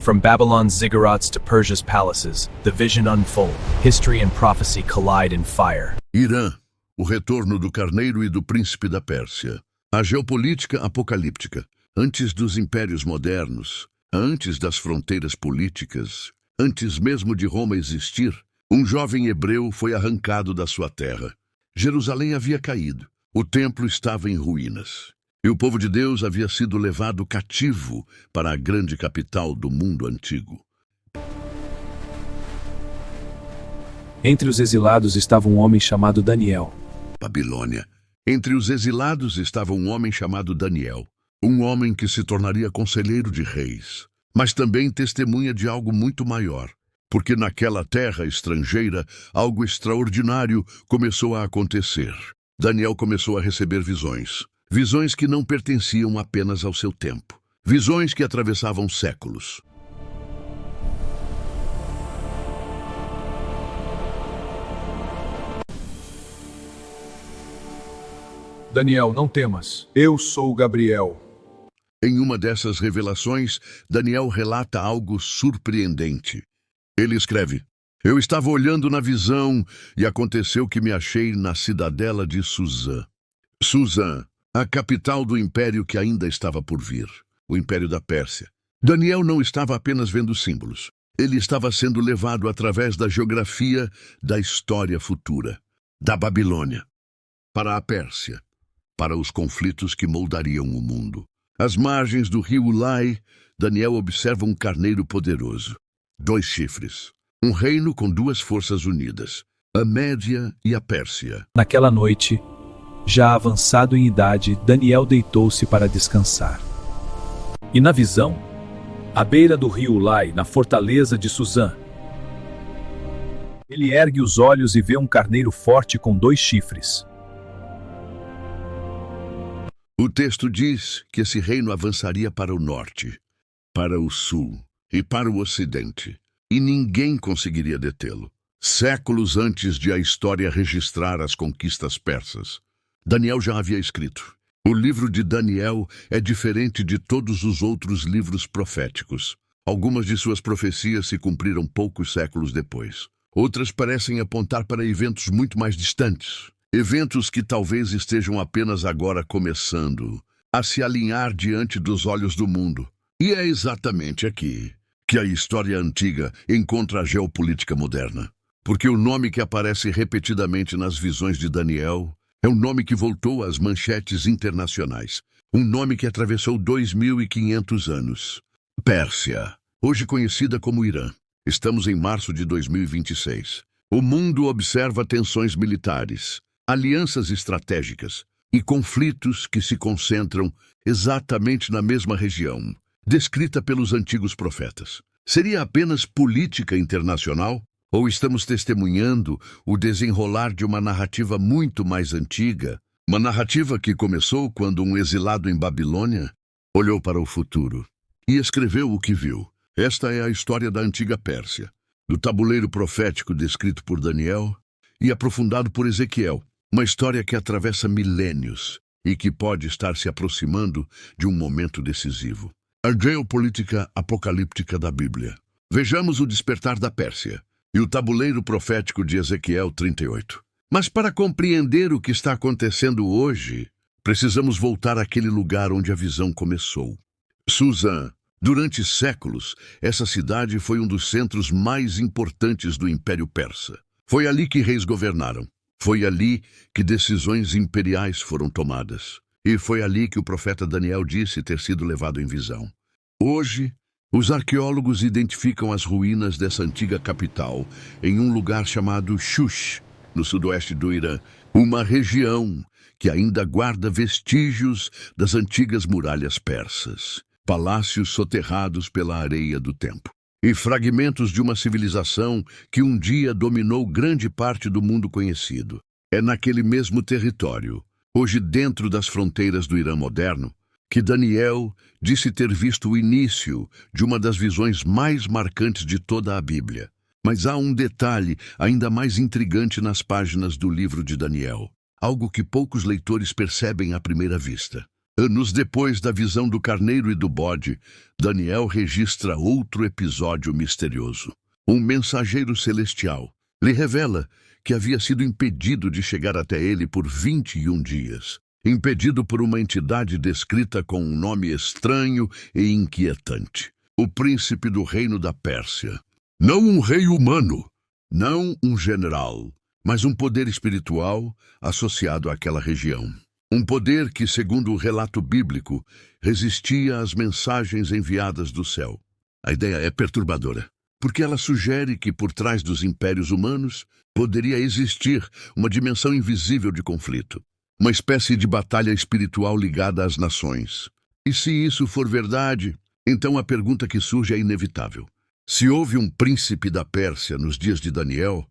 From Babylon's ziggurats to Persia's palaces, the vision unfolds. History and prophecy collide in fire. Irã, o retorno do carneiro e do príncipe da Pérsia. A geopolítica apocalíptica, antes dos impérios modernos, antes das fronteiras políticas, antes mesmo de Roma existir, um jovem hebreu foi arrancado da sua terra. Jerusalém havia caído, o templo estava em ruínas. E o povo de Deus havia sido levado cativo para a grande capital do mundo antigo. Entre os exilados estava um homem chamado Daniel. Babilônia. Entre os exilados estava um homem chamado Daniel, um homem que se tornaria conselheiro de reis, mas também testemunha de algo muito maior, porque naquela terra estrangeira algo extraordinário começou a acontecer. Daniel começou a receber visões. Visões que não pertenciam apenas ao seu tempo. Visões que atravessavam séculos. Daniel, não temas. Eu sou Gabriel. Em uma dessas revelações, Daniel relata algo surpreendente. Ele escreve: Eu estava olhando na visão e aconteceu que me achei na cidadela de Suzã. Suzã, a capital do império que ainda estava por vir, o Império da Pérsia. Daniel não estava apenas vendo símbolos. Ele estava sendo levado através da geografia da história futura, da Babilônia, para a Pérsia, para os conflitos que moldariam o mundo. Às margens do rio Ulai, Daniel observa um carneiro poderoso, 2 chifres, um reino com 2 forças unidas, a Média e a Pérsia. Naquela noite, já avançado em idade, Daniel deitou-se para descansar. E na visão, à beira do rio Ulai, na fortaleza de Suzã, ele ergue os olhos e vê um carneiro forte com 2 chifres. O texto diz que esse reino avançaria para o norte, para o sul e para o ocidente, e ninguém conseguiria detê-lo. Séculos antes de a história registrar as conquistas persas, Daniel já havia escrito: o livro de Daniel é diferente de todos os outros livros proféticos. Algumas de suas profecias se cumpriram poucos séculos depois. Outras parecem apontar para eventos muito mais distantes. Eventos que talvez estejam apenas agora começando a se alinhar diante dos olhos do mundo. E é exatamente aqui que a história antiga encontra a geopolítica moderna. Porque o nome que aparece repetidamente nas visões de Daniel é um nome que voltou às manchetes internacionais. Um nome que atravessou 2.500 anos. Pérsia, hoje conhecida como Irã. Estamos em março de 2026. O mundo observa tensões militares, alianças estratégicas e conflitos que se concentram exatamente na mesma região, descrita pelos antigos profetas. Seria apenas política internacional? Ou estamos testemunhando o desenrolar de uma narrativa muito mais antiga, uma narrativa que começou quando um exilado em Babilônia olhou para o futuro e escreveu o que viu? Esta é a história da antiga Pérsia, do tabuleiro profético descrito por Daniel e aprofundado por Ezequiel, uma história que atravessa milênios e que pode estar se aproximando de um momento decisivo. A geopolítica apocalíptica da Bíblia. Vejamos o despertar da Pérsia e o tabuleiro profético de Ezequiel 38. Mas para compreender o que está acontecendo hoje, precisamos voltar àquele lugar onde a visão começou. Suzã. Durante séculos, essa cidade foi um dos centros mais importantes do Império Persa. Foi ali que reis governaram. Foi ali que decisões imperiais foram tomadas. E foi ali que o profeta Daniel disse ter sido levado em visão. Hoje, os arqueólogos identificam as ruínas dessa antiga capital em um lugar chamado Shush, no sudoeste do Irã, uma região que ainda guarda vestígios das antigas muralhas persas, palácios soterrados pela areia do tempo, e fragmentos de uma civilização que um dia dominou grande parte do mundo conhecido. É naquele mesmo território, hoje dentro das fronteiras do Irã moderno, que Daniel disse ter visto o início de uma das visões mais marcantes de toda a Bíblia. Mas há um detalhe ainda mais intrigante nas páginas do livro de Daniel, algo que poucos leitores percebem à primeira vista. Anos depois da visão do carneiro e do bode, Daniel registra outro episódio misterioso. Um mensageiro celestial lhe revela que havia sido impedido de chegar até ele por 21 dias. Impedido por uma entidade descrita com um nome estranho e inquietante. O príncipe do reino da Pérsia. Não um rei humano, não um general, mas um poder espiritual associado àquela região. Um poder que, segundo o relato bíblico, resistia às mensagens enviadas do céu. A ideia é perturbadora, porque ela sugere que por trás dos impérios humanos poderia existir uma dimensão invisível de conflito. Uma espécie de batalha espiritual ligada às nações. E se isso for verdade, então a pergunta que surge é inevitável. Se houve um príncipe da Pérsia nos dias de Daniel,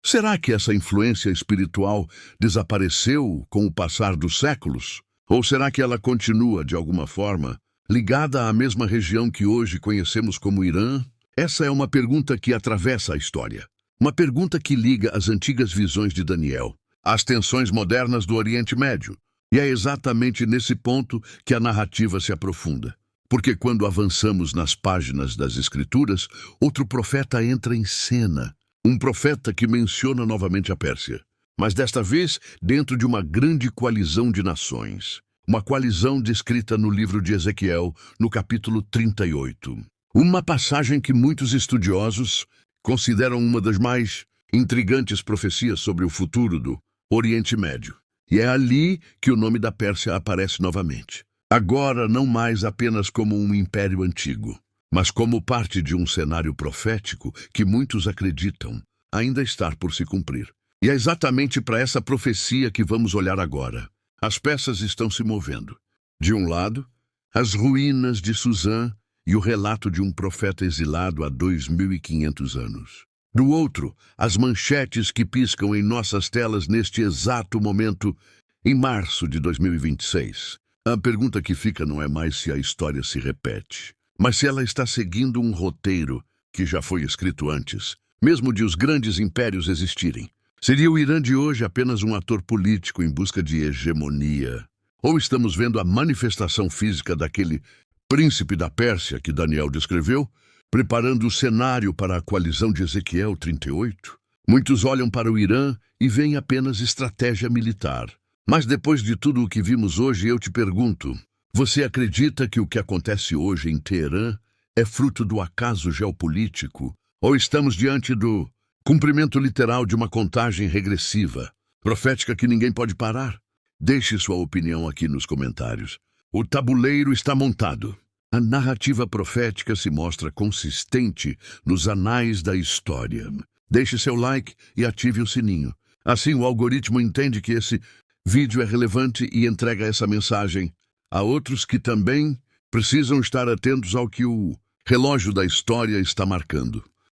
será que essa influência espiritual desapareceu com o passar dos séculos? Ou será que ela continua, de alguma forma, ligada à mesma região que hoje conhecemos como Irã? Essa é uma pergunta que atravessa a história. Uma pergunta que liga as antigas visões de Daniel às tensões modernas do Oriente Médio. E é exatamente nesse ponto que a narrativa se aprofunda. Porque quando avançamos nas páginas das Escrituras, outro profeta entra em cena. Um profeta que menciona novamente a Pérsia. Mas desta vez dentro de uma grande coalizão de nações. Uma coalizão descrita no livro de Ezequiel, no capítulo 38. Uma passagem que muitos estudiosos consideram uma das mais intrigantes profecias sobre o futuro do Oriente Médio. E é ali que o nome da Pérsia aparece novamente. Agora não mais apenas como um império antigo, mas como parte de um cenário profético que muitos acreditam ainda estar por se cumprir. E é exatamente para essa profecia que vamos olhar agora. As peças estão se movendo. De um lado, as ruínas de Suzã e o relato de um profeta exilado há 2.500 anos. Do outro, as manchetes que piscam em nossas telas neste exato momento, em março de 2026. A pergunta que fica não é mais se a história se repete, mas se ela está seguindo um roteiro que já foi escrito antes, mesmo de os grandes impérios existirem. Seria o Irã de hoje apenas um ator político em busca de hegemonia? Ou estamos vendo a manifestação física daquele príncipe da Pérsia que Daniel descreveu, preparando o cenário para a coalizão de Ezequiel 38? Muitos olham para o Irã e veem apenas estratégia militar. Mas depois de tudo o que vimos hoje, eu te pergunto, você acredita que o que acontece hoje em Teherã é fruto do acaso geopolítico? Ou estamos diante do cumprimento literal de uma contagem regressiva, profética que ninguém pode parar? Deixe sua opinião aqui nos comentários. O tabuleiro está montado. A narrativa profética se mostra consistente nos anais da história. Deixe seu like e ative o sininho. Assim o algoritmo entende que esse vídeo é relevante e entrega essa mensagem a outros que também precisam estar atentos ao que o relógio da história está marcando.